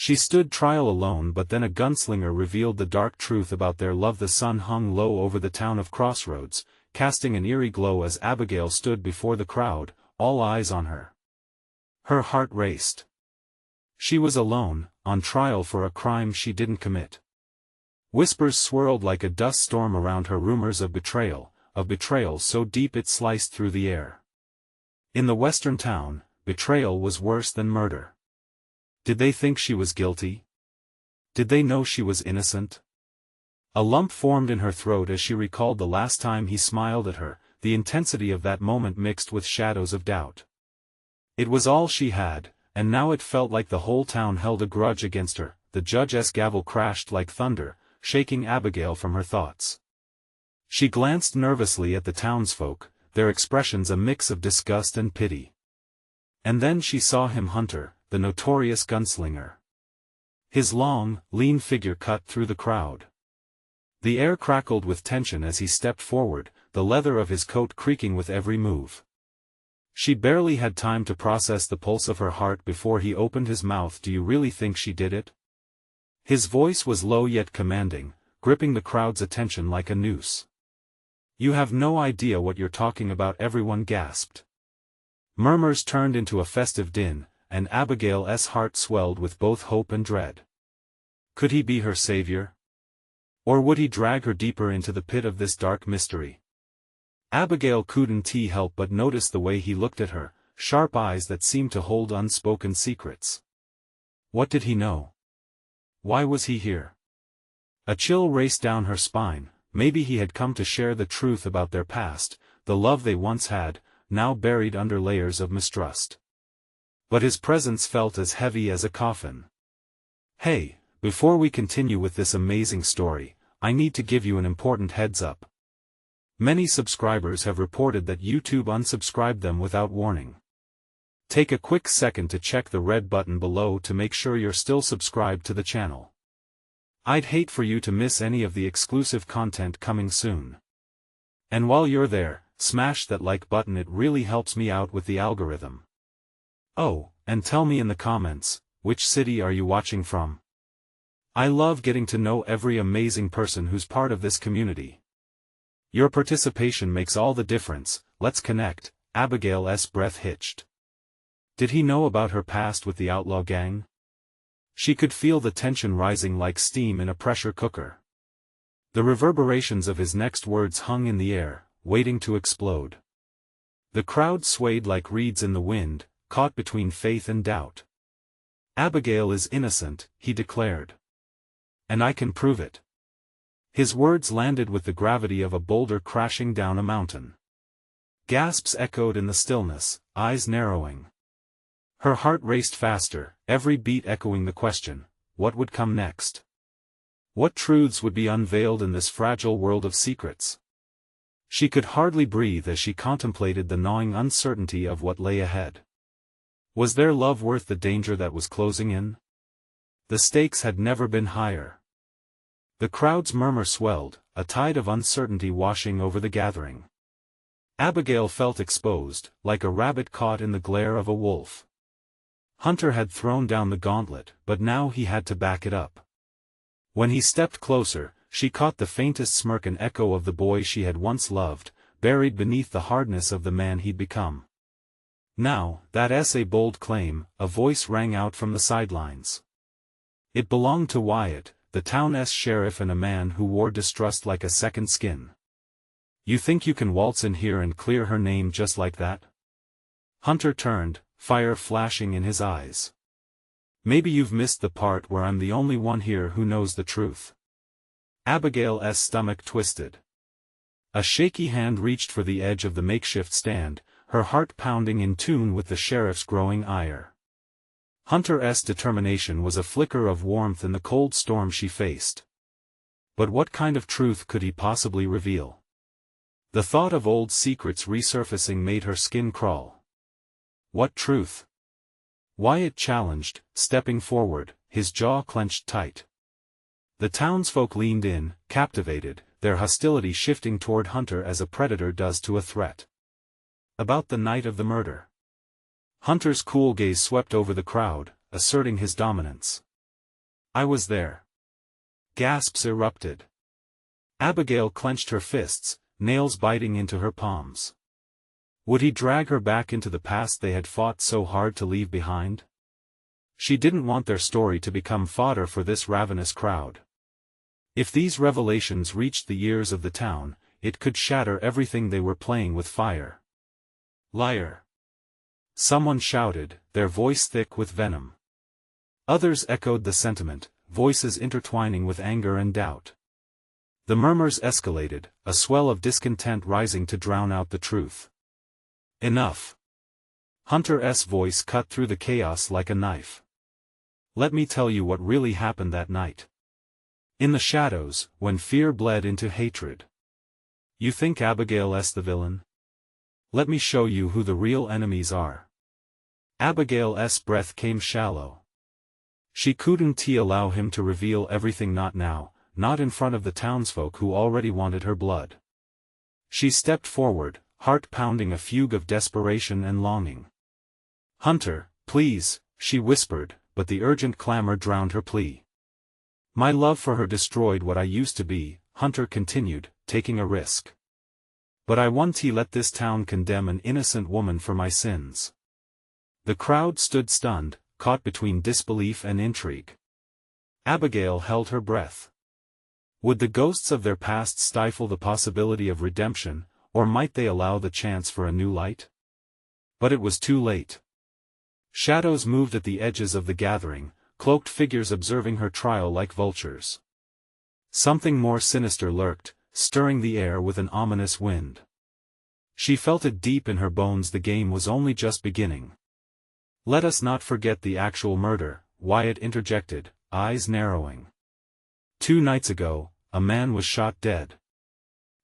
She stood trial alone, but then a gunslinger revealed the dark truth about their love. The sun hung low over the town of Crossroads, casting an eerie glow as Abigail stood before the crowd, all eyes on her. Her heart raced. She was alone, on trial for a crime she didn't commit. Whispers swirled like a dust storm around her, rumors of betrayal so deep it sliced through the air. In the western town, betrayal was worse than murder. Did they think she was guilty? Did they know she was innocent? A lump formed in her throat as she recalled the last time he smiled at her, the intensity of that moment mixed with shadows of doubt. It was all she had, and now it felt like the whole town held a grudge against her. The judge's gavel crashed like thunder, shaking Abigail from her thoughts. She glanced nervously at the townsfolk, their expressions a mix of disgust and pity. And then she saw him, Hunter, the notorious gunslinger. His long, lean figure cut through the crowd. The air crackled with tension as he stepped forward, the leather of his coat creaking with every move. She barely had time to process the pulse of her heart before he opened his mouth. Do you really think she did it? His voice was low yet commanding, gripping the crowd's attention like a noose. You have no idea what you're talking about, everyone gasped. Murmurs turned into a festive din, and Abigail's heart swelled with both hope and dread. Could he be her savior? Or would he drag her deeper into the pit of this dark mystery? Abigail couldn't help but notice the way he looked at her, sharp eyes that seemed to hold unspoken secrets. What did he know? Why was he here? A chill raced down her spine. Maybe he had come to share the truth about their past, the love they once had, now buried under layers of mistrust. But his presence felt as heavy as a coffin. Hey, before we continue with this amazing story, I need to give you an important heads up. Many subscribers have reported that YouTube unsubscribed them without warning. Take a quick second to check the red button below to make sure you're still subscribed to the channel. I'd hate for you to miss any of the exclusive content coming soon. And while you're there, smash that like button, it really helps me out with the algorithm. Oh, and tell me in the comments, which city are you watching from? I love getting to know every amazing person who's part of this community. Your participation makes all the difference. Let's connect. Abigail's breath hitched. Did he know about her past with the outlaw gang? She could feel the tension rising like steam in a pressure cooker. The reverberations of his next words hung in the air, waiting to explode. The crowd swayed like reeds in the wind, caught between faith and doubt. Abigail is innocent, he declared. And I can prove it. His words landed with the gravity of a boulder crashing down a mountain. Gasps echoed in the stillness, eyes narrowing. Her heart raced faster, every beat echoing the question, what would come next? What truths would be unveiled in this fragile world of secrets? She could hardly breathe as she contemplated the gnawing uncertainty of what lay ahead. Was their love worth the danger that was closing in? The stakes had never been higher. The crowd's murmur swelled, a tide of uncertainty washing over the gathering. Abigail felt exposed, like a rabbit caught in the glare of a wolf. Hunter had thrown down the gauntlet, but now he had to back it up. When he stepped closer, she caught the faintest smirk, an echo of the boy she had once loved, buried beneath the hardness of the man he'd become. Now, that's a bold claim, a voice rang out from the sidelines. It belonged to Wyatt, the town's sheriff, and a man who wore distrust like a second skin. You think you can waltz in here and clear her name just like that? Hunter turned, fire flashing in his eyes. Maybe you've missed the part where I'm the only one here who knows the truth. Abigail's stomach twisted. A shaky hand reached for the edge of the makeshift stand, her heart pounding in tune with the sheriff's growing ire. Hunter's determination was a flicker of warmth in the cold storm she faced. But what kind of truth could he possibly reveal? The thought of old secrets resurfacing made her skin crawl. What truth? Wyatt challenged, stepping forward, his jaw clenched tight. The townsfolk leaned in, captivated, their hostility shifting toward Hunter as a predator does to a threat. About the night of the murder. Hunter's cool gaze swept over the crowd, asserting his dominance. I was there. Gasps erupted. Abigail clenched her fists, nails biting into her palms. Would he drag her back into the past they had fought so hard to leave behind? She didn't want their story to become fodder for this ravenous crowd. If these revelations reached the ears of the town, it could shatter everything they were playing with fire. Liar! Someone shouted, their voice thick with venom. Others echoed the sentiment, voices intertwining with anger and doubt. The murmurs escalated, a swell of discontent rising to drown out the truth. Enough! Hunter's voice cut through the chaos like a knife. Let me tell you what really happened that night. In the shadows, when fear bled into hatred. You think Abigail's the villain? Let me show you who the real enemies are. Abigail's breath came shallow. She couldn't allow him to reveal everything, not now, not in front of the townsfolk who already wanted her blood. She stepped forward, heart pounding a fugue of desperation and longing. Hunter, please, she whispered, but the urgent clamor drowned her plea. My love for her destroyed what I used to be, Hunter continued, taking a risk. But I won't let this town condemn an innocent woman for my sins. The crowd stood stunned, caught between disbelief and intrigue. Abigail held her breath. Would the ghosts of their past stifle the possibility of redemption, or might they allow the chance for a new light? But it was too late. Shadows moved at the edges of the gathering, cloaked figures observing her trial like vultures. Something more sinister lurked, stirring the air with an ominous wind. She felt it deep in her bones. The game was only just beginning. Let us not forget the actual murder, Wyatt interjected, eyes narrowing. 2 nights ago, a man was shot dead.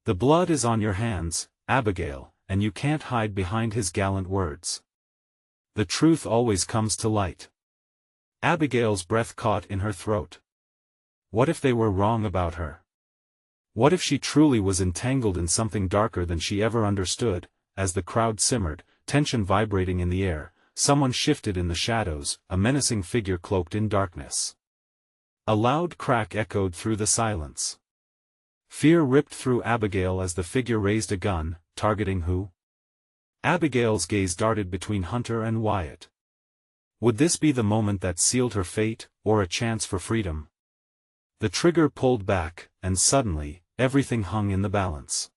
The blood is on your hands, Abigail, and you can't hide behind his gallant words. The truth always comes to light. Abigail's breath caught in her throat. What if they were wrong about her? What if she truly was entangled in something darker than she ever understood? As the crowd simmered, tension vibrating in the air, someone shifted in the shadows, a menacing figure cloaked in darkness. A loud crack echoed through the silence. Fear ripped through Abigail as the figure raised a gun, targeting who? Abigail's gaze darted between Hunter and Wyatt. Would this be the moment that sealed her fate, or a chance for freedom? The trigger pulled back, and suddenly, everything hung in the balance.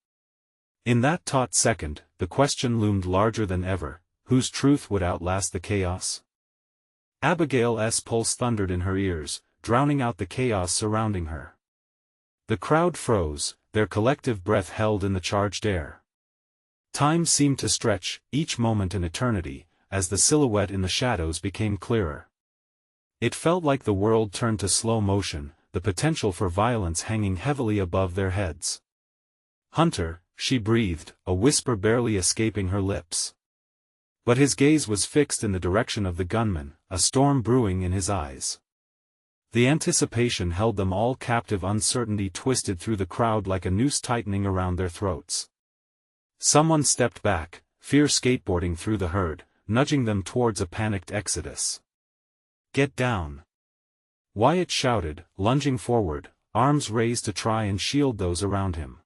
In that taut second, the question loomed larger than ever, whose truth would outlast the chaos? Abigail's pulse thundered in her ears, drowning out the chaos surrounding her. The crowd froze, their collective breath held in the charged air. Time seemed to stretch, each moment an eternity, as the silhouette in the shadows became clearer. It felt like the world turned to slow motion, the potential for violence hanging heavily above their heads. Hunter, she breathed, a whisper barely escaping her lips. But his gaze was fixed in the direction of the gunman, a storm brewing in his eyes. The anticipation held them all captive. Uncertainty twisted through the crowd like a noose tightening around their throats. Someone stepped back, fear skateboarding through the herd, nudging them towards a panicked exodus. Get down! Wyatt shouted, lunging forward, arms raised to try and shield those around him.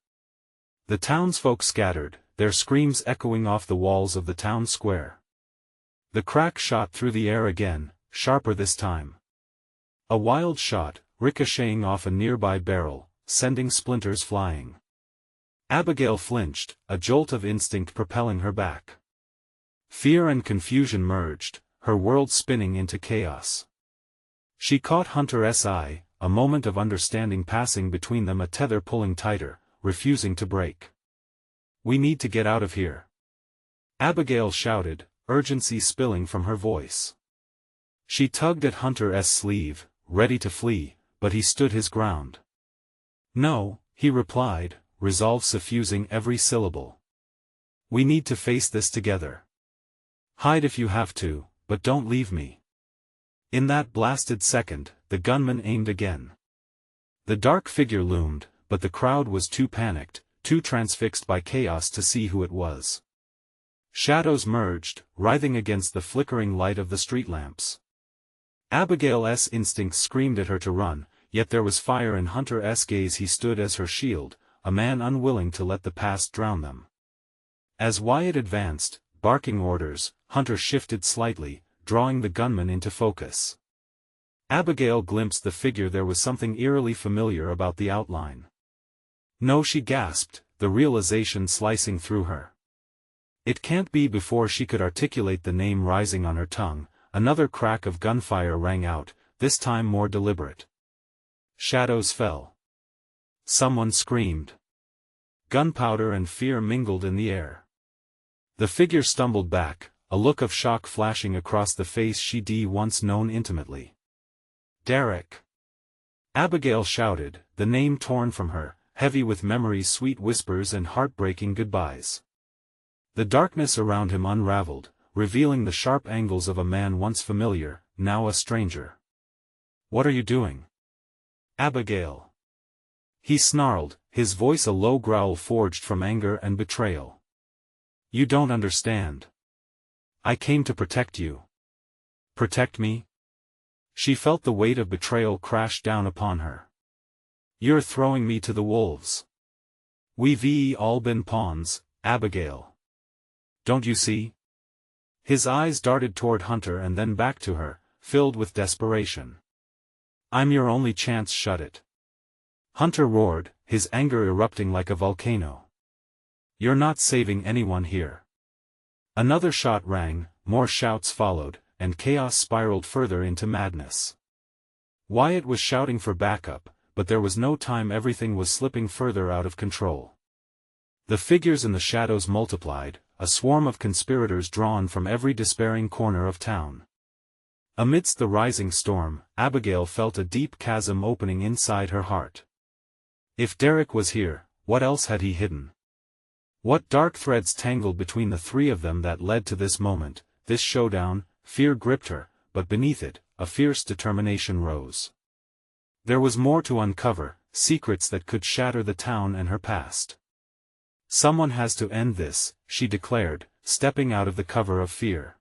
The townsfolk scattered, their screams echoing off the walls of the town square. The crack shot through the air again, sharper this time. A wild shot, ricocheting off a nearby barrel, sending splinters flying. Abigail flinched, a jolt of instinct propelling her back. Fear and confusion merged, her world spinning into chaos. She caught Hunter's eye, a moment of understanding passing between them, a tether pulling tighter, refusing to break. We need to get out of here. Abigail shouted, urgency spilling from her voice. She tugged at Hunter's sleeve, ready to flee, but he stood his ground. No, he replied, resolve suffusing every syllable. We need to face this together. Hide if you have to, but don't leave me. In that blasted second, the gunman aimed again. The dark figure loomed, but the crowd was too panicked, too transfixed by chaos to see who it was. Shadows merged, writhing against the flickering light of the street lamps. Abigail's instincts screamed at her to run, yet there was fire in Hunter's gaze. He stood as her shield, a man unwilling to let the past drown them. As Wyatt advanced, barking orders, Hunter shifted slightly, drawing the gunman into focus. Abigail glimpsed the figure. There was something eerily familiar about the outline. No, she gasped, the realization slicing through her. It can't be. Before she could articulate the name rising on her tongue, another crack of gunfire rang out, this time more deliberate. Shadows fell. Someone screamed. Gunpowder and fear mingled in the air. The figure stumbled back, a look of shock flashing across the face she'd once known intimately. Derek! Abigail shouted, the name torn from her, heavy with memory's sweet whispers and heartbreaking goodbyes. The darkness around him unraveled, revealing the sharp angles of a man once familiar, now a stranger. What are you doing? Abigail! He snarled, his voice a low growl forged from anger and betrayal. You don't understand. I came to protect you. Protect me? She felt the weight of betrayal crash down upon her. You're throwing me to the wolves. We've all been pawns, Abigail. Don't you see? His eyes darted toward Hunter and then back to her, filled with desperation. I'm your only chance. Shut it. Hunter roared, his anger erupting like a volcano. You're not saving anyone here. Another shot rang, more shouts followed, and chaos spiraled further into madness. Wyatt was shouting for backup, but there was no time. Everything was slipping further out of control. The figures in the shadows multiplied, a swarm of conspirators drawn from every despairing corner of town. Amidst the rising storm, Abigail felt a deep chasm opening inside her heart. If Derek was here, what else had he hidden? What dark threads tangled between the three of them that led to this moment, this showdown? Fear gripped her, but beneath it, a fierce determination rose. There was more to uncover, secrets that could shatter the town and her past. Someone has to end this, she declared, stepping out of the cover of fear.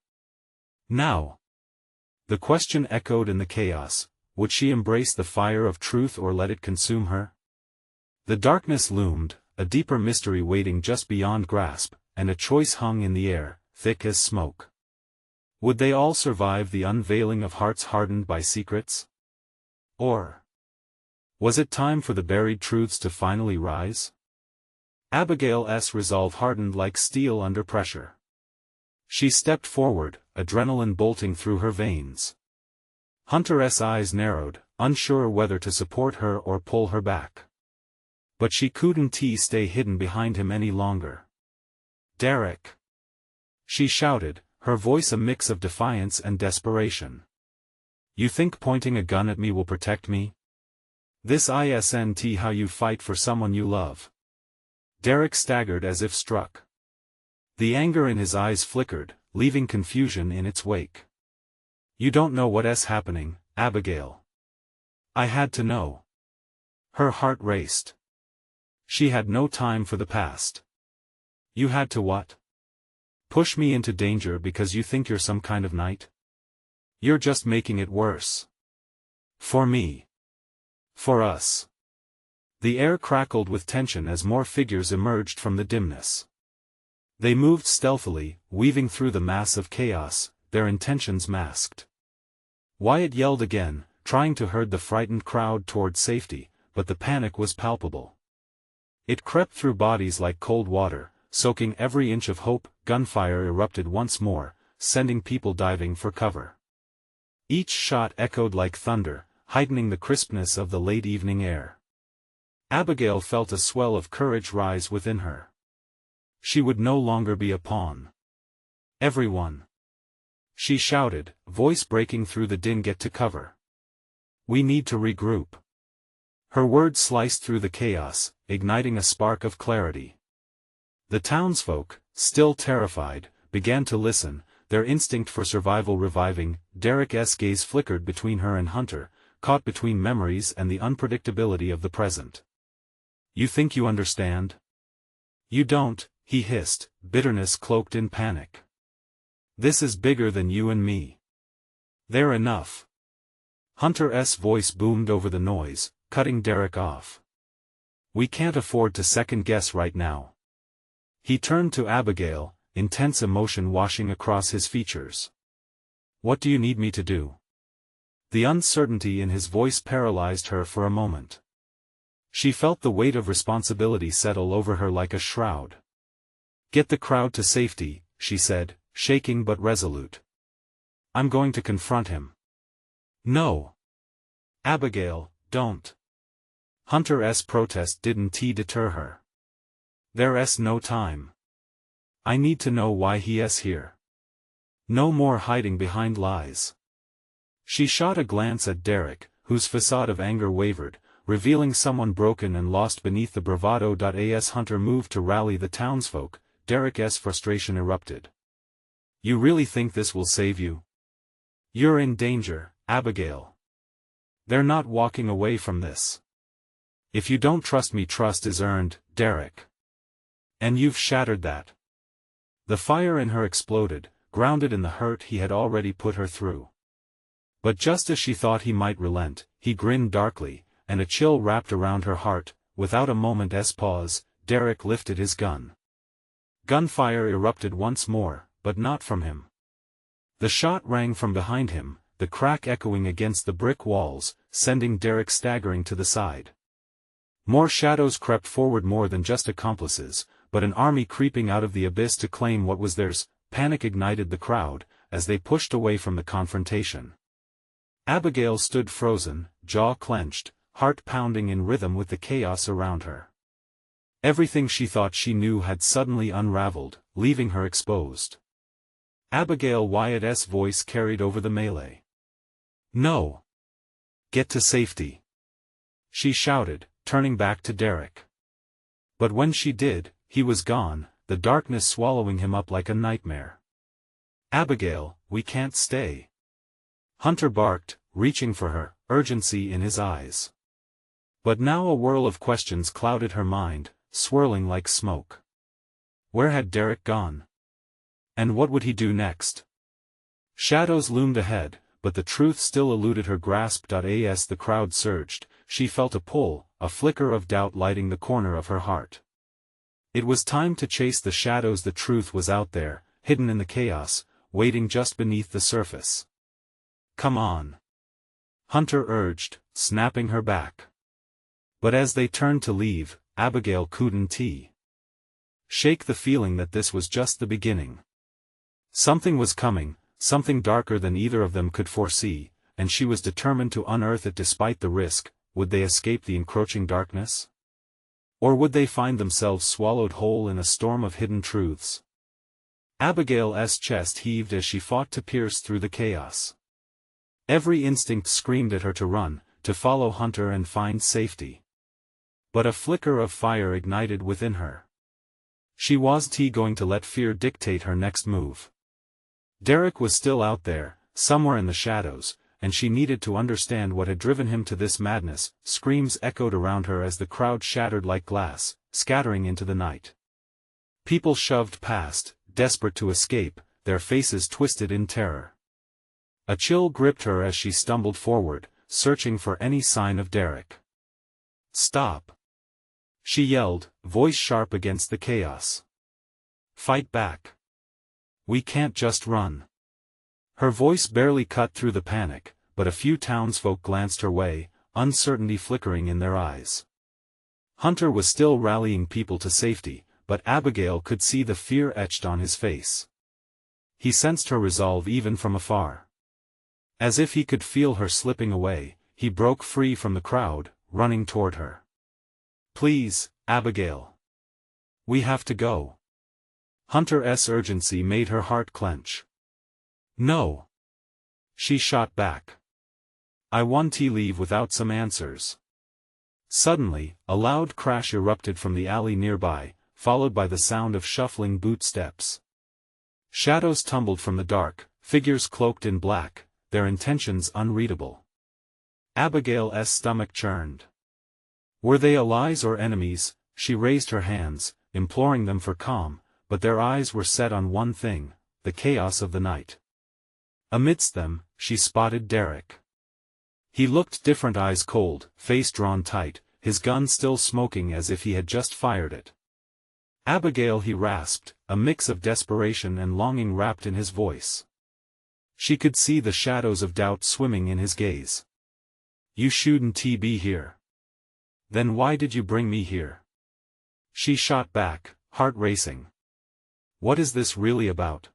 Now. The question echoed in the chaos, would she embrace the fire of truth or let it consume her? The darkness loomed, a deeper mystery waiting just beyond grasp, and a choice hung in the air, thick as smoke. Would they all survive the unveiling of hearts hardened by secrets? Or was it time for the buried truths to finally rise? Abigail's resolve hardened like steel under pressure. She stepped forward, adrenaline bolting through her veins. Hunter's eyes narrowed, unsure whether to support her or pull her back. But she couldn't stay hidden behind him any longer. Derek! She shouted, her voice a mix of defiance and desperation. You think pointing a gun at me will protect me? This isn't how you fight for someone you love. Derek staggered as if struck. The anger in his eyes flickered, leaving confusion in its wake. You don't know what's happening, Abigail. I had to know. Her heart raced. She had no time for the past. You had to what? Push me into danger because you think you're some kind of knight? You're just making it worse. For me. For us. The air crackled with tension as more figures emerged from the dimness. They moved stealthily, weaving through the mass of chaos, their intentions masked. Wyatt yelled again, trying to herd the frightened crowd toward safety, but the panic was palpable. It crept through bodies like cold water, soaking every inch of hope. Gunfire erupted once more, sending people diving for cover. Each shot echoed like thunder, heightening the crispness of the late evening air. Abigail felt a swell of courage rise within her. She would no longer be a pawn. Everyone! She shouted, voice breaking through the din, get to cover. We need to regroup. Her words sliced through the chaos, igniting a spark of clarity. The townsfolk, still terrified, began to listen, their instinct for survival reviving. Derek's gaze flickered between her and Hunter, caught between memories and the unpredictability of the present. You think you understand? You don't, he hissed, bitterness cloaked in panic. This is bigger than you and me. They're enough. Hunter's voice boomed over the noise, cutting Derek off. We can't afford to second-guess right now. He turned to Abigail, intense emotion washing across his features. What do you need me to do? The uncertainty in his voice paralyzed her for a moment. She felt the weight of responsibility settle over her like a shroud. Get the crowd to safety, she said, shaking but resolute. I'm going to confront him. No. Abigail, don't. Hunter's protest didn't deter her. There's no time. I need to know why he's here. No more hiding behind lies. She shot a glance at Derek, whose facade of anger wavered, revealing someone broken and lost beneath the bravado. As Hunter moved to rally the townsfolk, Derek's frustration erupted. You really think this will save you? You're in danger, Abigail. They're not walking away from this. If you don't trust me, trust is earned, Derek. And you've shattered that. The fire in her exploded, grounded in the hurt he had already put her through. But just as she thought he might relent, he grinned darkly, and a chill wrapped around her heart. Without a moment's pause, Derek lifted his gun. Gunfire erupted once more, but not from him. The shot rang from behind him, the crack echoing against the brick walls, sending Derek staggering to the side. More shadows crept forward, more than just accomplices, but an army creeping out of the abyss to claim what was theirs. Panic ignited the crowd, as they pushed away from the confrontation. Abigail stood frozen, jaw clenched, heart pounding in rhythm with the chaos around her. Everything she thought she knew had suddenly unraveled, leaving her exposed. Abigail Wyatt's voice carried over the melee. No. Get to safety. She shouted, turning back to Derek. But when she did, he was gone, the darkness swallowing him up like a nightmare. Abigail, we can't stay. Hunter barked, reaching for her, urgency in his eyes. But now a whirl of questions clouded her mind, swirling like smoke. Where had Derek gone? And what would he do next? Shadows loomed ahead, but the truth still eluded her grasp. As the crowd surged, she felt a pull, a flicker of doubt lighting the corner of her heart. It was time to chase the shadows. The truth was out there, hidden in the chaos, waiting just beneath the surface. Come on. Hunter urged, snapping her back. But as they turned to leave, Abigail couldn't shake the feeling that this was just the beginning. Something was coming, something darker than either of them could foresee, and she was determined to unearth it despite the risk. Would they escape the encroaching darkness? Or would they find themselves swallowed whole in a storm of hidden truths? Abigail's chest heaved as she fought to pierce through the chaos. Every instinct screamed at her to run, to follow Hunter and find safety. But a flicker of fire ignited within her. She wasn't going to let fear dictate her next move. Derek was still out there, somewhere in the shadows, and she needed to understand what had driven him to this madness. Screams echoed around her as the crowd shattered like glass, scattering into the night. People shoved past, desperate to escape, their faces twisted in terror. A chill gripped her as she stumbled forward, searching for any sign of Derek. Stop! She yelled, voice sharp against the chaos. Fight back. We can't just run. Her voice barely cut through the panic, but a few townsfolk glanced her way, uncertainty flickering in their eyes. Hunter was still rallying people to safety, but Abigail could see the fear etched on his face. He sensed her resolve even from afar. As if he could feel her slipping away, he broke free from the crowd, running toward her. Please, Abigail. We have to go. Hunter's urgency made her heart clench. No. She shot back. I want to leave without some answers. Suddenly, a loud crash erupted from the alley nearby, followed by the sound of shuffling boot steps. Shadows tumbled from the dark, figures cloaked in black, their intentions unreadable. Abigail's stomach churned. Were they allies or enemies? She raised her hands, imploring them for calm, but their eyes were set on one thing, the chaos of the night. Amidst them, she spotted Derek. He looked different, eyes cold, face drawn tight, his gun still smoking as if he had just fired it. "Abigail," he rasped, a mix of desperation and longing wrapped in his voice. She could see the shadows of doubt swimming in his gaze. "You shouldn't be here." "Then why did you bring me here?" She shot back, heart racing. "What is this really about?"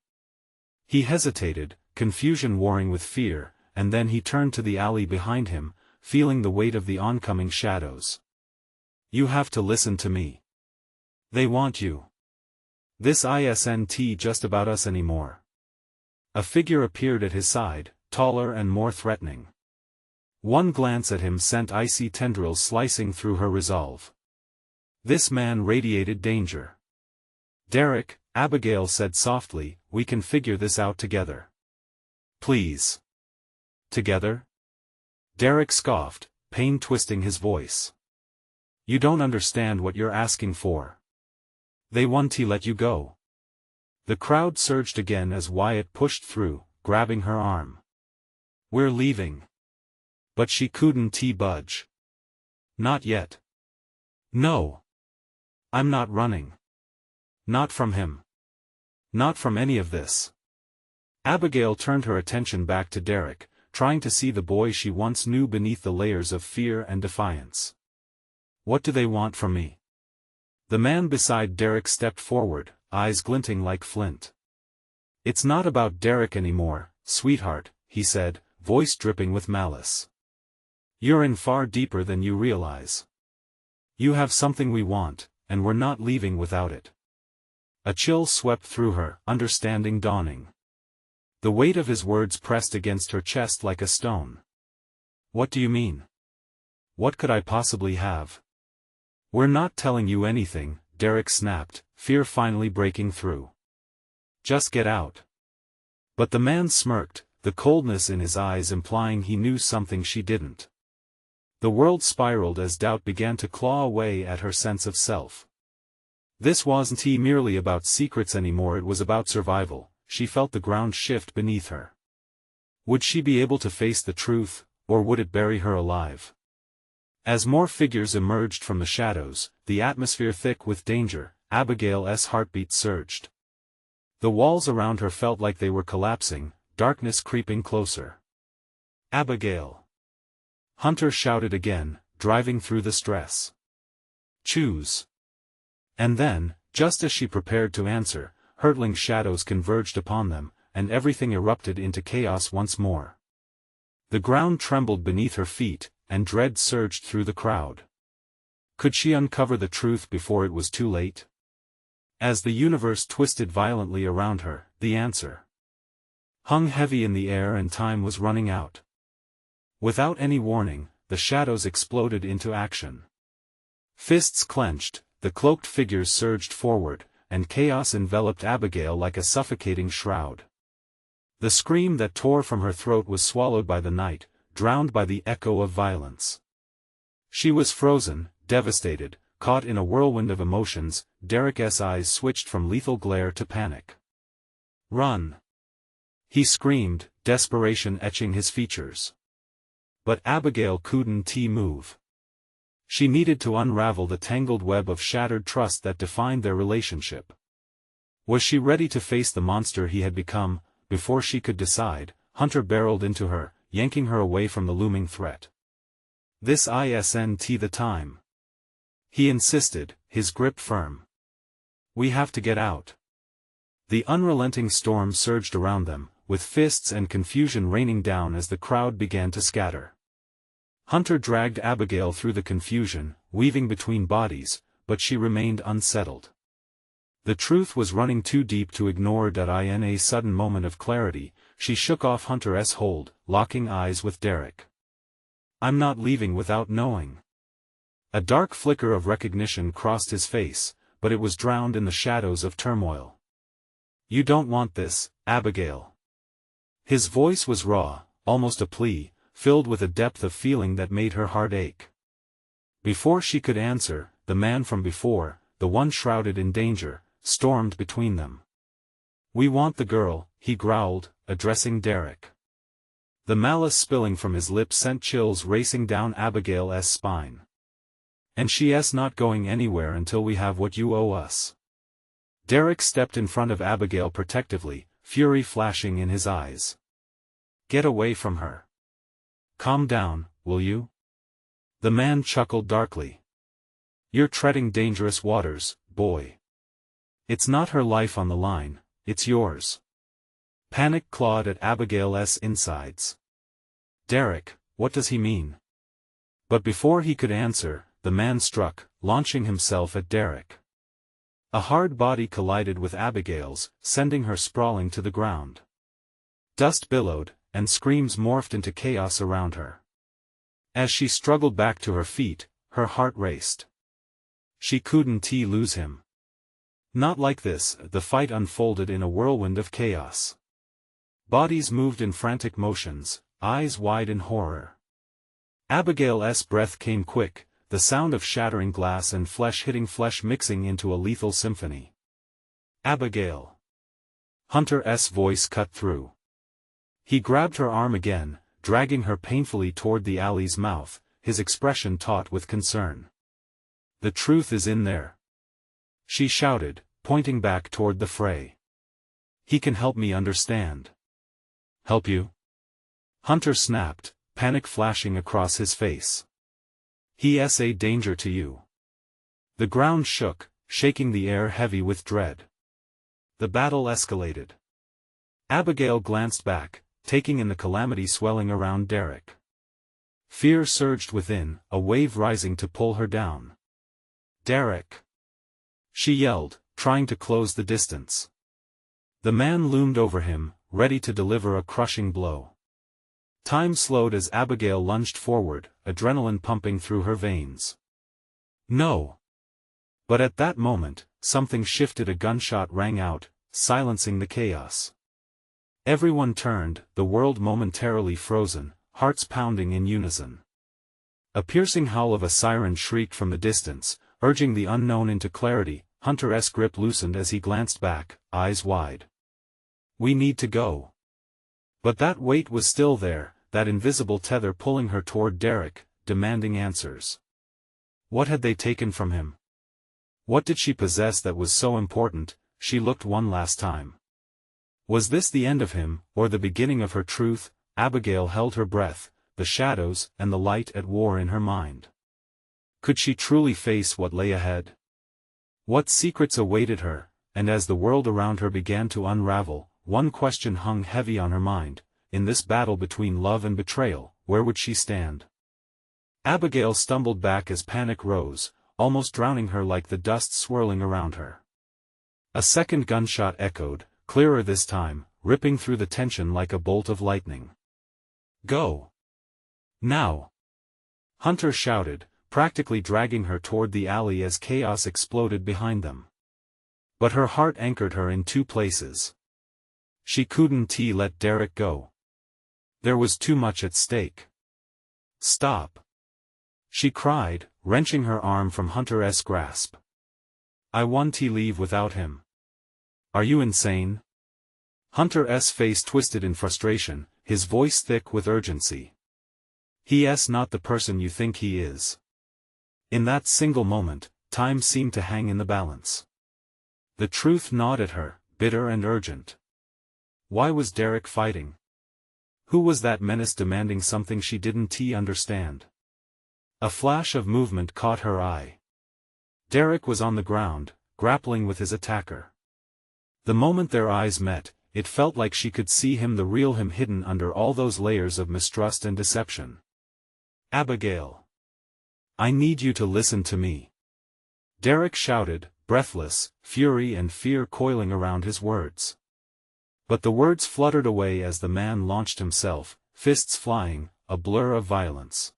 He hesitated, confusion warring with fear, and then he turned to the alley behind him, feeling the weight of the oncoming shadows. "You have to listen to me. They want you. This isn't just about us anymore." A figure appeared at his side, taller and more threatening. One glance at him sent icy tendrils slicing through her resolve. This man radiated danger. "Derek," Abigail said softly, "we can figure this out together." "Please." "Together?" Derek scoffed, pain twisting his voice. "You don't understand what you're asking for. They want to let you go." The crowd surged again as Wyatt pushed through, grabbing her arm. "We're leaving." But she couldn't budge. "Not yet." "No. I'm not running. Not from him. Not from any of this." Abigail turned her attention back to Derek, trying to see the boy she once knew beneath the layers of fear and defiance. "What do they want from me?" The man beside Derek stepped forward, eyes glinting like flint. "It's not about Derek anymore, sweetheart," he said, voice dripping with malice. "You're in far deeper than you realize. You have something we want, and we're not leaving without it." A chill swept through her, understanding dawning. The weight of his words pressed against her chest like a stone. "What do you mean? What could I possibly have?" "We're not telling you anything," Derek snapped, fear finally breaking through. "Just get out." But the man smirked, the coldness in his eyes implying he knew something she didn't. The world spiraled as doubt began to claw away at her sense of self. This wasn't merely about secrets anymore, it was about survival. She felt the ground shift beneath her. Would she be able to face the truth, or would it bury her alive? As more figures emerged from the shadows, the atmosphere thick with danger, Abigail's heartbeat surged. The walls around her felt like they were collapsing, darkness creeping closer. "Abigail!" Hunter shouted again, driving through the stress. "Choose." And then, just as she prepared to answer, hurtling shadows converged upon them, and everything erupted into chaos once more. The ground trembled beneath her feet, and dread surged through the crowd. Could she uncover the truth before it was too late? As the universe twisted violently around her, the answer hung heavy in the air and time was running out. Without any warning, the shadows exploded into action. Fists clenched, the cloaked figures surged forward, and chaos enveloped Abigail like a suffocating shroud. The scream that tore from her throat was swallowed by the night, drowned by the echo of violence. She was frozen, devastated, caught in a whirlwind of emotions. Derek's eyes switched from lethal glare to panic. "Run!" he screamed, desperation etching his features. But Abigail couldn't move. She needed to unravel the tangled web of shattered trust that defined their relationship. Was she ready to face the monster he had become? Before she could decide, Hunter barreled into her, yanking her away from the looming threat. "This isn't the time," he insisted, his grip firm. "We have to get out." The unrelenting storm surged around them, with fists and confusion raining down as the crowd began to scatter. Hunter dragged Abigail through the confusion, weaving between bodies, but she remained unsettled. The truth was running too deep to ignore. In a sudden moment of clarity, she shook off Hunter's hold, locking eyes with Derek. "I'm not leaving without knowing." A dark flicker of recognition crossed his face, but it was drowned in the shadows of turmoil. "You don't want this, Abigail." His voice was raw, almost a plea, filled with a depth of feeling that made her heart ache. Before she could answer, the man from before, the one shrouded in danger, stormed between them. "We want the girl," he growled, addressing Derek. The malice spilling from his lips sent chills racing down Abigail's spine. "And she's not going anywhere until we have what you owe us." Derek stepped in front of Abigail protectively, fury flashing in his eyes. "Get away from her. Calm down, will you?" The man chuckled darkly. "You're treading dangerous waters, boy. It's not her life on the line, it's yours." Panic clawed at Abigail's insides. "Derek, what does he mean?" But before he could answer, the man struck, launching himself at Derek. A hard body collided with Abigail's, sending her sprawling to the ground. Dust billowed, and screams morphed into chaos around her. As she struggled back to her feet, her heart raced. She couldn't lose him. Not like this. The fight unfolded in a whirlwind of chaos. Bodies moved in frantic motions, eyes wide in horror. Abigail's breath came quick, the sound of shattering glass and flesh hitting flesh mixing into a lethal symphony. "Abigail!" Hunter's voice cut through. He grabbed her arm again, dragging her painfully toward the alley's mouth, his expression taut with concern. "The truth is in there," she shouted, pointing back toward the fray. "He can help me understand." "Help you?" Hunter snapped, panic flashing across his face. "He's a danger to you." The ground shook, shaking the air heavy with dread. The battle escalated. Abigail glanced back, taking in the calamity swelling around Derek. Fear surged within, a wave rising to pull her down. "Derek!" she yelled, trying to close the distance. The man loomed over him, ready to deliver a crushing blow. Time slowed as Abigail lunged forward, adrenaline pumping through her veins. "No!" But at that moment, something shifted. A gunshot rang out, silencing the chaos. Everyone turned, the world momentarily frozen, hearts pounding in unison. A piercing howl of a siren shrieked from the distance, urging the unknown into clarity. Hunter's grip loosened as he glanced back, eyes wide. "We need to go." But that weight was still there, that invisible tether pulling her toward Derek, demanding answers. What had they taken from him? What did she possess that was so important? She looked one last time. Was this the end of him, or the beginning of her truth? Abigail held her breath, the shadows and the light at war in her mind. Could she truly face what lay ahead? What secrets awaited her? And as the world around her began to unravel, one question hung heavy on her mind. In this battle between love and betrayal, where would she stand? Abigail stumbled back as panic rose, almost drowning her like the dust swirling around her. A second gunshot echoed, clearer this time, ripping through the tension like a bolt of lightning. "Go! Now!" Hunter shouted, practically dragging her toward the alley as chaos exploded behind them. But her heart anchored her in two places. She couldn't let Derek go. There was too much at stake. "Stop!" she cried, wrenching her arm from Hunter's grasp. "I want to leave without him." "Are you insane?" Hunter's face twisted in frustration, his voice thick with urgency. "He's not the person you think he is." In that single moment, time seemed to hang in the balance. The truth gnawed at her, bitter and urgent. Why was Derek fighting? Who was that menace demanding something she didn't understand? A flash of movement caught her eye. Derek was on the ground, grappling with his attacker. The moment their eyes met, it felt like she could see him, the real him hidden under all those layers of mistrust and deception. "Abigail! I need you to listen to me!" Derek shouted, breathless, fury and fear coiling around his words. But the words fluttered away as the man launched himself, fists flying, a blur of violence.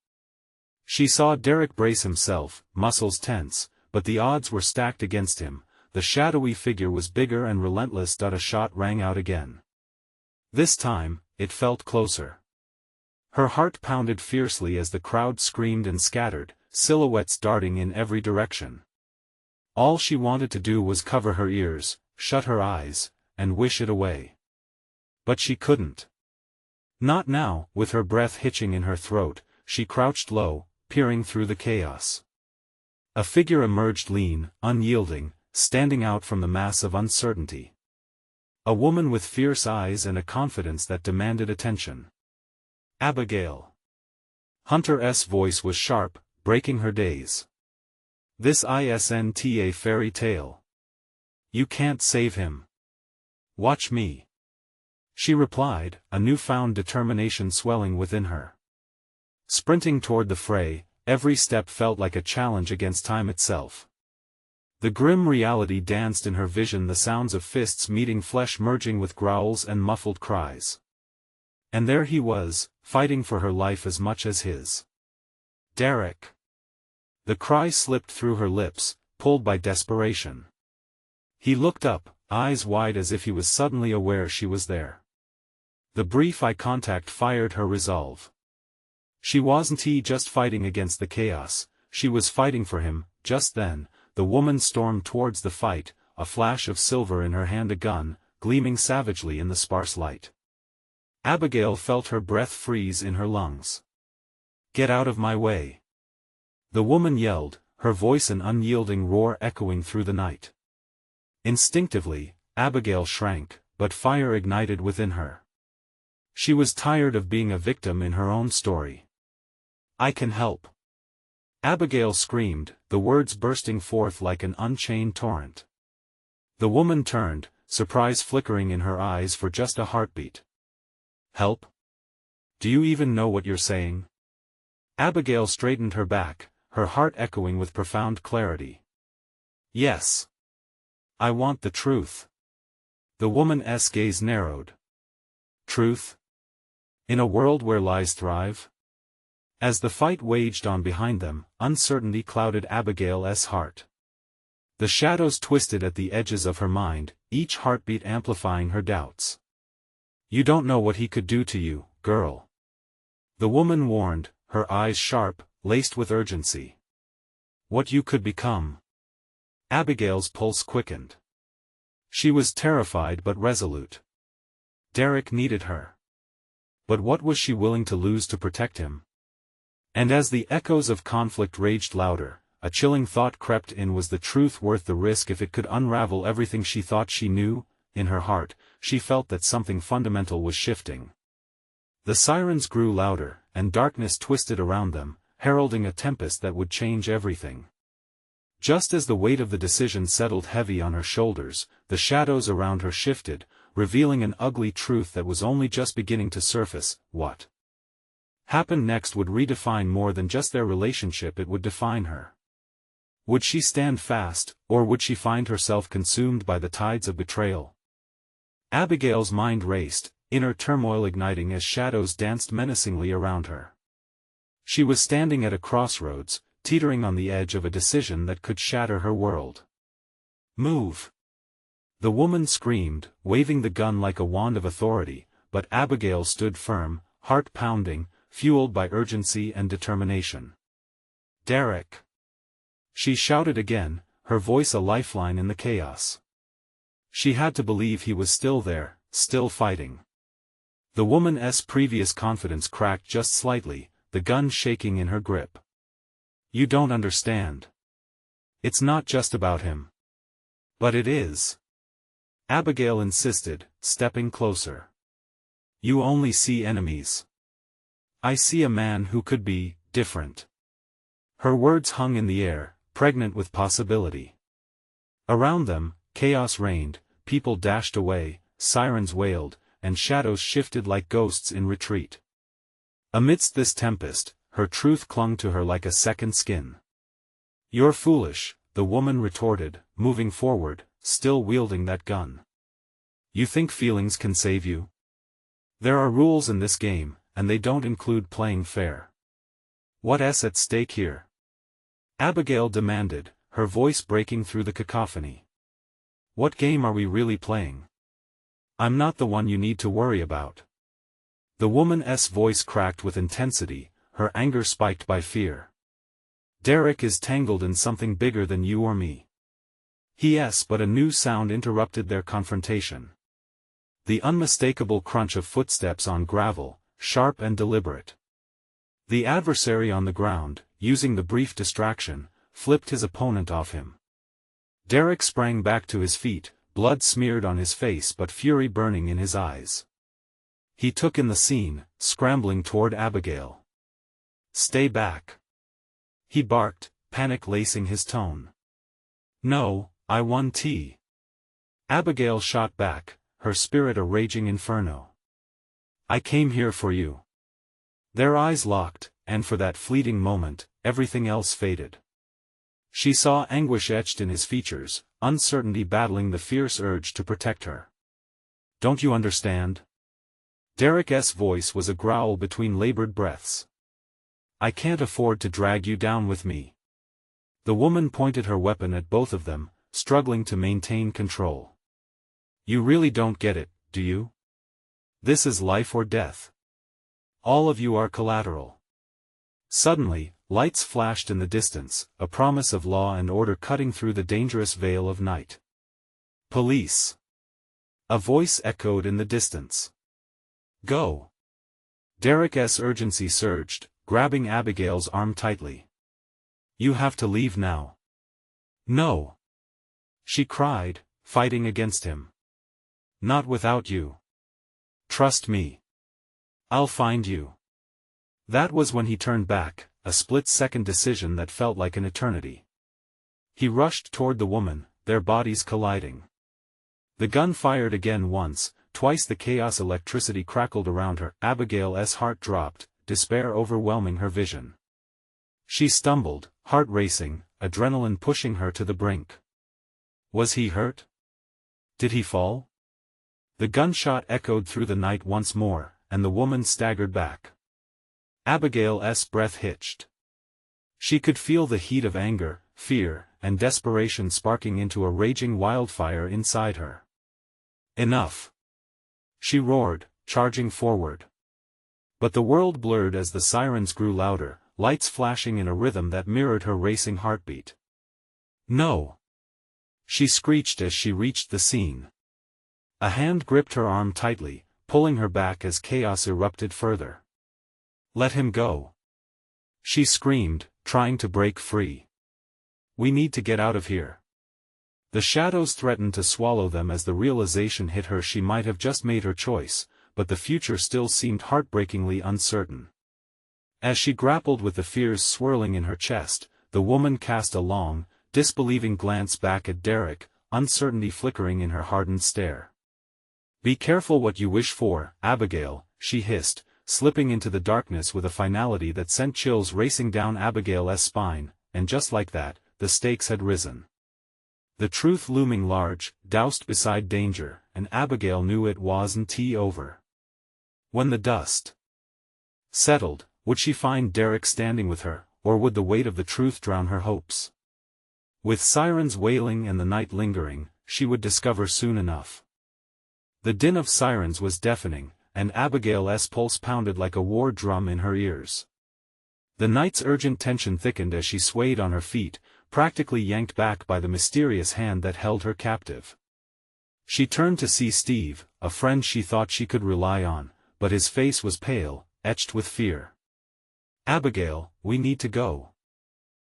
She saw Derek brace himself, muscles tense, but the odds were stacked against him. The shadowy figure was bigger and relentless. A shot rang out again. This time, it felt closer. Her heart pounded fiercely as the crowd screamed and scattered, silhouettes darting in every direction. All she wanted to do was cover her ears, shut her eyes, and wish it away. But she couldn't. Not now. With her breath hitching in her throat, she crouched low, peering through the chaos. A figure emerged, lean, unyielding, standing out from the mass of uncertainty. A woman with fierce eyes and a confidence that demanded attention. Abigail. Hunter's voice was sharp, breaking her daze. This isn't a fairy tale. You can't save him. Watch me. She replied, a newfound determination swelling within her. Sprinting toward the fray, every step felt like a challenge against time itself. The grim reality danced in her vision, the sounds of fists meeting flesh merging with growls and muffled cries. And there he was, fighting for her life as much as his. Derek. The cry slipped through her lips, pulled by desperation. He looked up, eyes wide as if he was suddenly aware she was there. The brief eye contact fired her resolve. She wasn't just fighting against the chaos, she was fighting for him. Just then, the woman stormed towards the fight, a flash of silver in her hand, a gun, gleaming savagely in the sparse light. Abigail felt her breath freeze in her lungs. Get out of my way. The woman yelled, her voice an unyielding roar echoing through the night. Instinctively, Abigail shrank, but fire ignited within her. She was tired of being a victim in her own story. I can help. Abigail screamed, the words bursting forth like an unchained torrent. The woman turned, surprise flickering in her eyes for just a heartbeat. Help? Do you even know what you're saying? Abigail straightened her back, her heart echoing with profound clarity. Yes. I want the truth. The woman's gaze narrowed. Truth? In a world where lies thrive? As the fight waged on behind them, uncertainty clouded Abigail's heart. The shadows twisted at the edges of her mind, each heartbeat amplifying her doubts. You don't know what he could do to you, girl. The woman warned, her eyes sharp, laced with urgency. What you could become. Abigail's pulse quickened. She was terrified but resolute. Derek needed her. But what was she willing to lose to protect him? And as the echoes of conflict raged louder, a chilling thought crept in. Was the truth worth the risk if it could unravel everything she thought she knew? In her heart, she felt that something fundamental was shifting. The sirens grew louder, and darkness twisted around them, heralding a tempest that would change everything. Just as the weight of the decision settled heavy on her shoulders, the shadows around her shifted, revealing an ugly truth that was only just beginning to surface. What happened next would redefine more than just their relationship, it would define her. Would she stand fast, or would she find herself consumed by the tides of betrayal? Abigail's mind raced, inner turmoil igniting as shadows danced menacingly around her. She was standing at a crossroads, teetering on the edge of a decision that could shatter her world. Move! The woman screamed, waving the gun like a wand of authority, but Abigail stood firm, heart pounding, fueled by urgency and determination. Derek! She shouted again, her voice a lifeline in the chaos. She had to believe he was still there, still fighting. The woman's previous confidence cracked just slightly, the gun shaking in her grip. You don't understand. It's not just about him. But it is. Abigail insisted, stepping closer. You only see enemies. I see a man who could be different. Her words hung in the air, pregnant with possibility. Around them, chaos reigned, people dashed away, sirens wailed, and shadows shifted like ghosts in retreat. Amidst this tempest, her truth clung to her like a second skin. You're foolish, the woman retorted, moving forward, still wielding that gun. You think feelings can save you? There are rules in this game, and they don't include playing fair. What's at stake here? Abigail demanded, her voice breaking through the cacophony. What game are we really playing? I'm not the one you need to worry about. The woman's voice cracked with intensity, her anger spiked by fear. Derek is tangled in something bigger than you or me. But a new sound interrupted their confrontation. The unmistakable crunch of footsteps on gravel, sharp and deliberate. The adversary on the ground, using the brief distraction, flipped his opponent off him. Derek sprang back to his feet, blood smeared on his face but fury burning in his eyes. He took in the scene, scrambling toward Abigail. "Stay back!" he barked, panic lacing his tone. "No, I won tea." Abigail shot back, her spirit a raging inferno. "I came here for you." Their eyes locked, and for that fleeting moment, everything else faded. She saw anguish etched in his features, uncertainty battling the fierce urge to protect her. "Don't you understand?" Derek's voice was a growl between labored breaths. "I can't afford to drag you down with me." The woman pointed her weapon at both of them, struggling to maintain control. "You really don't get it, do you? This is life or death. All of you are collateral." Suddenly, lights flashed in the distance, a promise of law and order cutting through the dangerous veil of night. "Police!" a voice echoed in the distance. "Go!" Derek's urgency surged, grabbing Abigail's arm tightly. "You have to leave now." "No!" she cried, fighting against him. "Not without you. Trust me. I'll find you." That was when he turned back, a split-second decision that felt like an eternity. He rushed toward the woman, their bodies colliding. The gun fired again once, twice the chaos electricity crackled around her. Abigail's heart dropped, despair overwhelming her vision. She stumbled, heart racing, adrenaline pushing her to the brink. Was he hurt? Did he fall? The gunshot echoed through the night once more, and the woman staggered back. Abigail's breath hitched. She could feel the heat of anger, fear, and desperation sparking into a raging wildfire inside her. "Enough!" she roared, charging forward. But the world blurred as the sirens grew louder, lights flashing in a rhythm that mirrored her racing heartbeat. "No!" she screeched as she reached the scene. A hand gripped her arm tightly, pulling her back as chaos erupted further. "Let him go!" she screamed, trying to break free. "We need to get out of here." The shadows threatened to swallow them as the realization hit her she might have just made her choice, but the future still seemed heartbreakingly uncertain. As she grappled with the fears swirling in her chest, the woman cast a long, disbelieving glance back at Derek, uncertainty flickering in her hardened stare. "Be careful what you wish for, Abigail," she hissed, slipping into the darkness with a finality that sent chills racing down Abigail's spine, and just like that, the stakes had risen. The truth looming large, doused beside danger, and Abigail knew it wasn't over. When the dust settled, would she find Derek standing with her, or would the weight of the truth drown her hopes? With sirens wailing and the night lingering, she would discover soon enough. The din of sirens was deafening, and Abigail's pulse pounded like a war drum in her ears. The night's urgent tension thickened as she swayed on her feet, practically yanked back by the mysterious hand that held her captive. She turned to see Steve, a friend she thought she could rely on, but his face was pale, etched with fear. "Abigail, we need to go."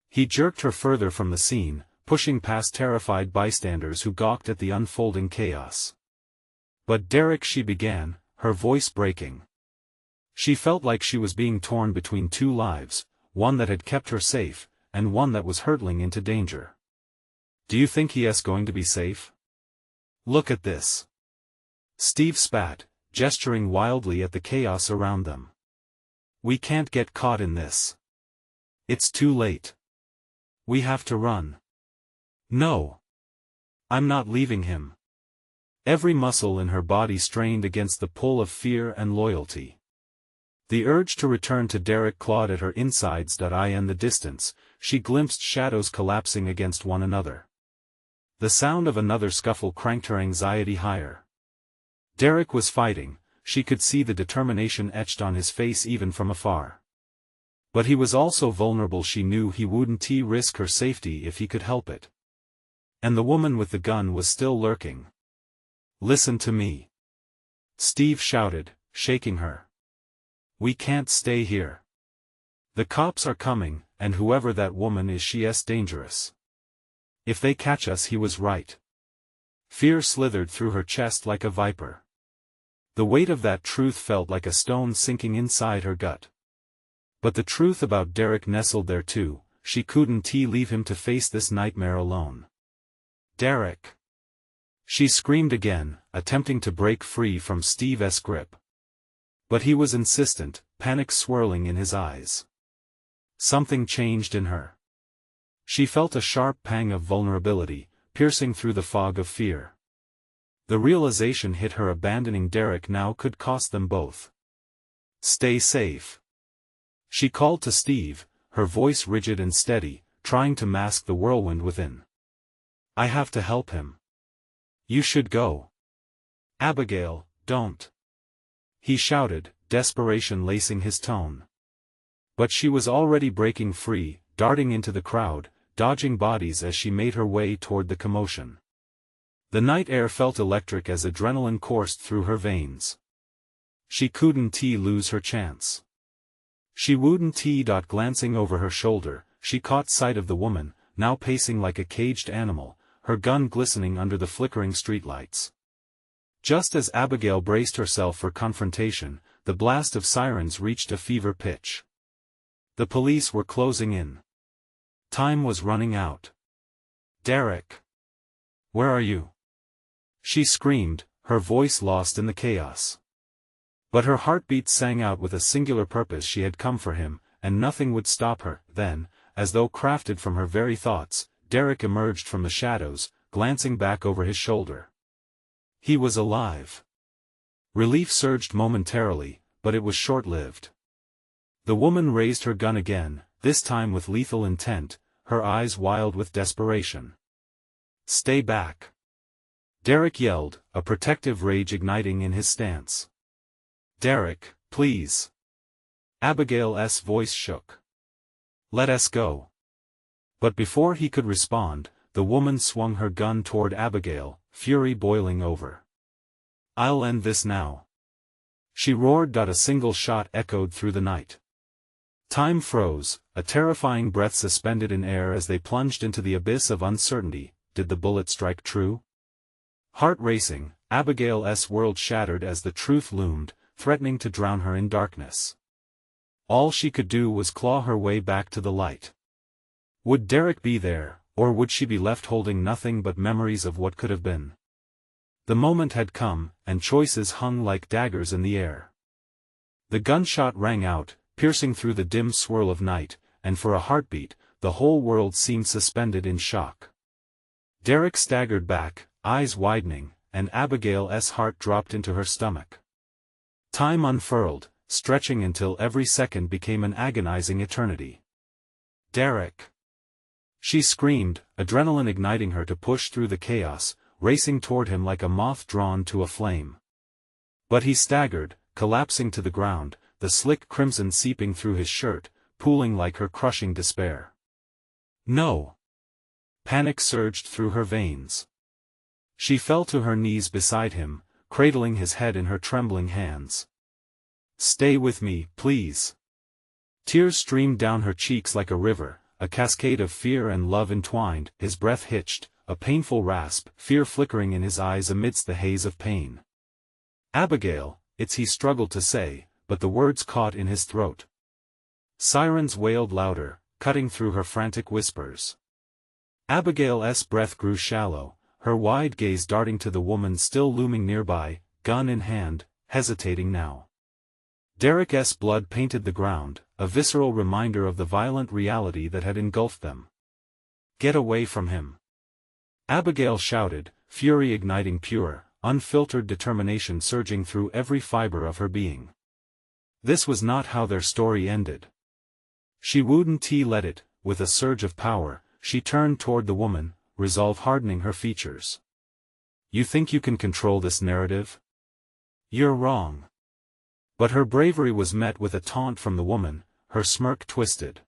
He jerked her further from the scene, pushing past terrified bystanders who gawked at the unfolding chaos. "But Derek," she began, her voice breaking. She felt like she was being torn between two lives, one that had kept her safe, and one that was hurtling into danger. "Do you think he's going to be safe? Look at this." Steve spat, gesturing wildly at the chaos around them. "We can't get caught in this. It's too late. We have to run." "No. I'm not leaving him." Every muscle in her body strained against the pull of fear and loyalty. The urge to return to Derek clawed at her insides. In the distance, she glimpsed shadows collapsing against one another. The sound of another scuffle cranked her anxiety higher. Derek was fighting, she could see the determination etched on his face even from afar. But he was also vulnerable. She knew he wouldn't risk her safety if he could help it. And the woman with the gun was still lurking. "Listen to me," Steve shouted, shaking her. We can't stay here. The cops are coming, and whoever that woman is, she's dangerous. If they catch us, he was right. Fear slithered through her chest like a viper. The weight of that truth felt like a stone sinking inside her gut. But the truth about Derek nestled there too. She couldn't leave him to face this nightmare alone. Derek! She screamed again, attempting to break free from Steve's grip. But he was insistent, panic swirling in his eyes. Something changed in her. She felt a sharp pang of vulnerability, piercing through the fog of fear. The realization hit her abandoning Derek now could cost them both. Stay safe. She called to Steve, her voice rigid and steady, trying to mask the whirlwind within. I have to help him. You should go. Abigail, don't. He shouted, desperation lacing his tone. But she was already breaking free, darting into the crowd, dodging bodies as she made her way toward the commotion. The night air felt electric as adrenaline coursed through her veins. She couldn't lose her chance. She wouldn't. Glancing over her shoulder, she caught sight of the woman, now pacing like a caged animal, her gun glistening under the flickering streetlights. Just as Abigail braced herself for confrontation, the blast of sirens reached a fever pitch. The police were closing in. Time was running out. Derek! Where are you? She screamed, her voice lost in the chaos. But her heartbeat sang out with a singular purpose. She had come for him, and nothing would stop her. Then, as though crafted from her very thoughts, Derek emerged from the shadows, glancing back over his shoulder. He was alive. Relief surged momentarily, but it was short-lived. The woman raised her gun again, this time with lethal intent, her eyes wild with desperation. Stay back! Derek yelled, a protective rage igniting in his stance. Derek, please! Abigail's voice shook. Let us go. But before he could respond, the woman swung her gun toward Abigail, fury boiling over. I'll end this now. She roared. A single shot echoed through the night. Time froze, a terrifying breath suspended in air as they plunged into the abyss of uncertainty. Did the bullet strike true? Heart racing, Abigail's world shattered as the truth loomed, threatening to drown her in darkness. All she could do was claw her way back to the light. Would Derek be there, or would she be left holding nothing but memories of what could have been? The moment had come, and choices hung like daggers in the air. The gunshot rang out, piercing through the dim swirl of night, and for a heartbeat, the whole world seemed suspended in shock. Derek staggered back, eyes widening, and Abigail's heart dropped into her stomach. Time unfurled, stretching until every second became an agonizing eternity. Derek! She screamed, adrenaline igniting her to push through the chaos, racing toward him like a moth drawn to a flame. But he staggered, collapsing to the ground, the slick crimson seeping through his shirt, pooling like her crushing despair. No! Panic surged through her veins. She fell to her knees beside him, cradling his head in her trembling hands. Stay with me, please. Tears streamed down her cheeks like a river, a cascade of fear and love entwined. His breath hitched, a painful rasp, fear flickering in his eyes amidst the haze of pain. Abigail, he struggled to say, but the words caught in his throat. Sirens wailed louder, cutting through her frantic whispers. Abigail's breath grew shallow, her wide gaze darting to the woman still looming nearby, gun in hand, hesitating now. Derek's blood painted the ground, a visceral reminder of the violent reality that had engulfed them. Get away from him! Abigail shouted, fury igniting pure, unfiltered determination surging through every fiber of her being. This was not how their story ended. She wouldn't let it. With a surge of power, she turned toward the woman, resolve hardening her features. You think you can control this narrative? You're wrong. But her bravery was met with a taunt from the woman, her smirk twisted.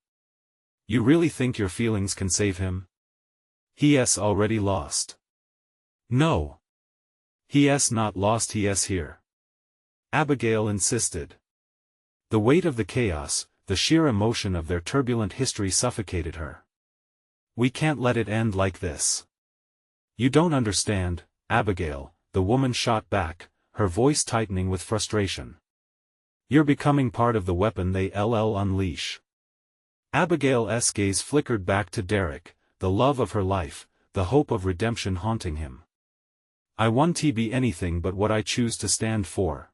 You really think your feelings can save him? He's already lost. No. He's not lost, he's here. Abigail insisted. The weight of the chaos, the sheer emotion of their turbulent history suffocated her. "We can't let it end like this. You don't understand, Abigail," the woman shot back, her voice tightening with frustration. "You're becoming part of the weapon they unleash." Abigail's gaze flickered back to Derek, the love of her life, the hope of redemption haunting him. "I want to be anything but what I choose to stand for,"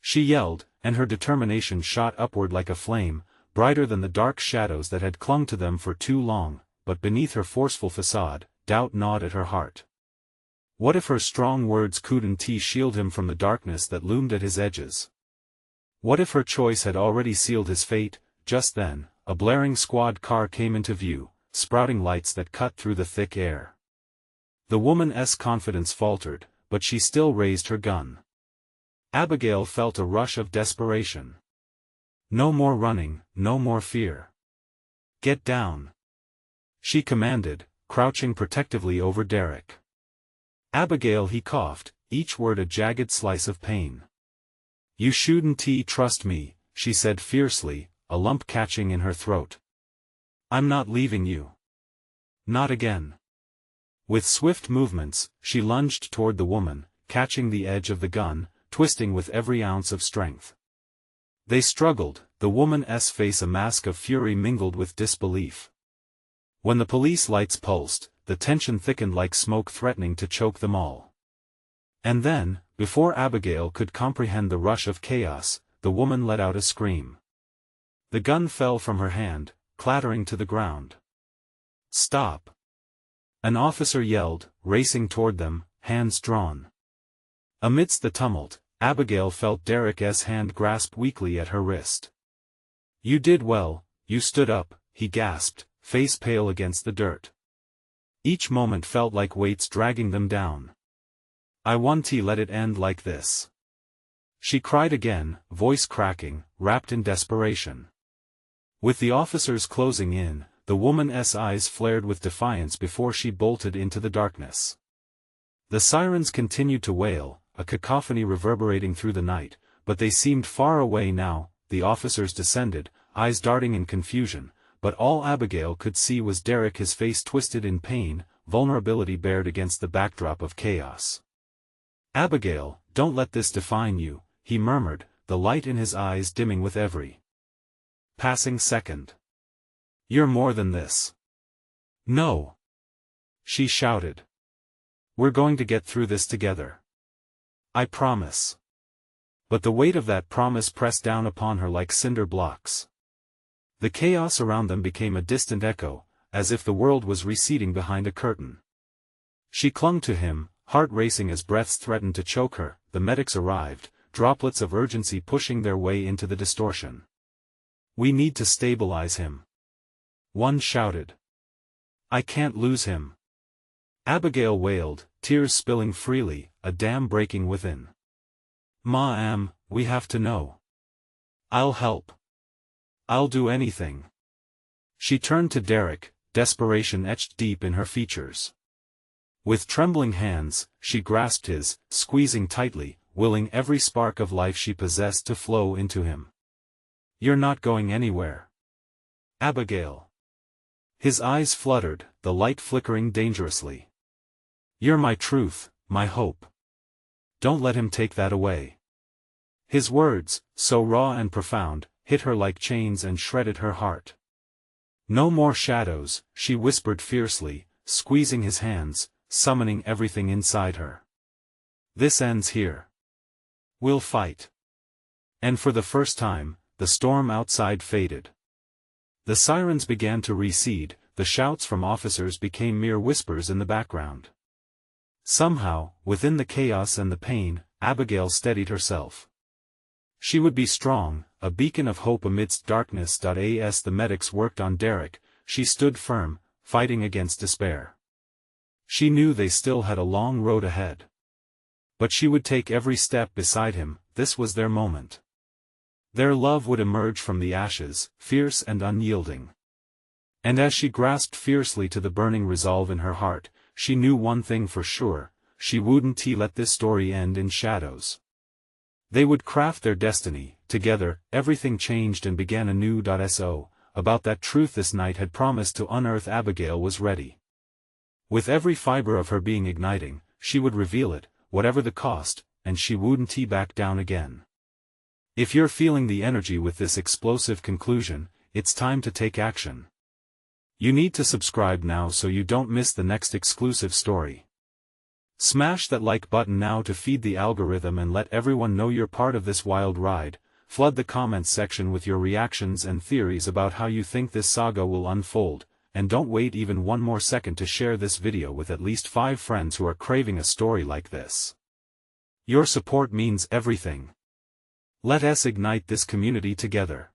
she yelled, and her determination shot upward like a flame, brighter than the dark shadows that had clung to them for too long, but beneath her forceful facade, doubt gnawed at her heart. What if her strong words couldn't shield him from the darkness that loomed at his edges? What if her choice had already sealed his fate? Just then, a blaring squad car came into view, sprouting lights that cut through the thick air. The woman's confidence faltered, but she still raised her gun. Abigail felt a rush of desperation. No more running, no more fear. "Get down," she commanded, crouching protectively over Derek. "Abigail," he coughed, each word a jagged slice of pain. "You shouldn't trust me," she said fiercely, a lump catching in her throat. "I'm not leaving you. Not again." With swift movements, she lunged toward the woman, catching the edge of the gun, twisting with every ounce of strength. They struggled, the woman's face a mask of fury mingled with disbelief. When the police lights pulsed, the tension thickened like smoke threatening to choke them all. And then, before Abigail could comprehend the rush of chaos, the woman let out a scream. The gun fell from her hand, clattering to the ground. "Stop!" an officer yelled, racing toward them, hands drawn. Amidst the tumult, Abigail felt Derek's hand grasp weakly at her wrist. "You did well, you stood up," he gasped, face pale against the dirt. Each moment felt like weights dragging them down. "I want to let it end like this," she cried again, voice cracking, wrapped in desperation. With the officers closing in, the woman's eyes flared with defiance before she bolted into the darkness. The sirens continued to wail, a cacophony reverberating through the night, but they seemed far away now. The officers descended, eyes darting in confusion, but all Abigail could see was Derek, his face twisted in pain, vulnerability bared against the backdrop of chaos. "Abigail, don't let this define you," he murmured, the light in his eyes dimming with every passing second. "You're more than this." "No," she shouted. "We're going to get through this together. I promise." But the weight of that promise pressed down upon her like cinder blocks. The chaos around them became a distant echo, as if the world was receding behind a curtain. She clung to him, heart racing as breaths threatened to choke her. The medics arrived, droplets of urgency pushing their way into the distortion. "We need to stabilize him," one shouted. "I can't lose him," Abigail wailed, tears spilling freely, a dam breaking within. "Ma'am, we have to know. I'll help. I'll do anything." She turned to Derek, desperation etched deep in her features. With trembling hands, she grasped his, squeezing tightly, willing every spark of life she possessed to flow into him. "You're not going anywhere, Abigail." His eyes fluttered, the light flickering dangerously. "You're my truth, my hope. Don't let him take that away." His words, so raw and profound, hit her like chains and shredded her heart. "No more shadows," she whispered fiercely, squeezing his hands, summoning everything inside her. "This ends here. We'll fight." And for the first time, the storm outside faded. The sirens began to recede, the shouts from officers became mere whispers in the background. Somehow, within the chaos and the pain, Abigail steadied herself. She would be strong, a beacon of hope amidst darkness. As the medics worked on Derek, she stood firm, fighting against despair. She knew they still had a long road ahead. But she would take every step beside him. This was their moment. Their love would emerge from the ashes, fierce and unyielding. And as she grasped fiercely to the burning resolve in her heart, she knew one thing for sure: she wouldn't let this story end in shadows. They would craft their destiny, Together, everything changed and began anew. So, about that truth this night had promised to unearth, Abigail was ready. With every fiber of her being igniting, she would reveal it, whatever the cost, and she wouldn't back down again. If you're feeling the energy with this explosive conclusion, it's time to take action. You need to subscribe now so you don't miss the next exclusive story. Smash that like button now to feed the algorithm and let everyone know you're part of this wild ride. Flood the comments section with your reactions and theories about how you think this saga will unfold, and don't wait even one more second to share this video with at least 5 friends who are craving a story like this. Your support means everything. Let us ignite this community together.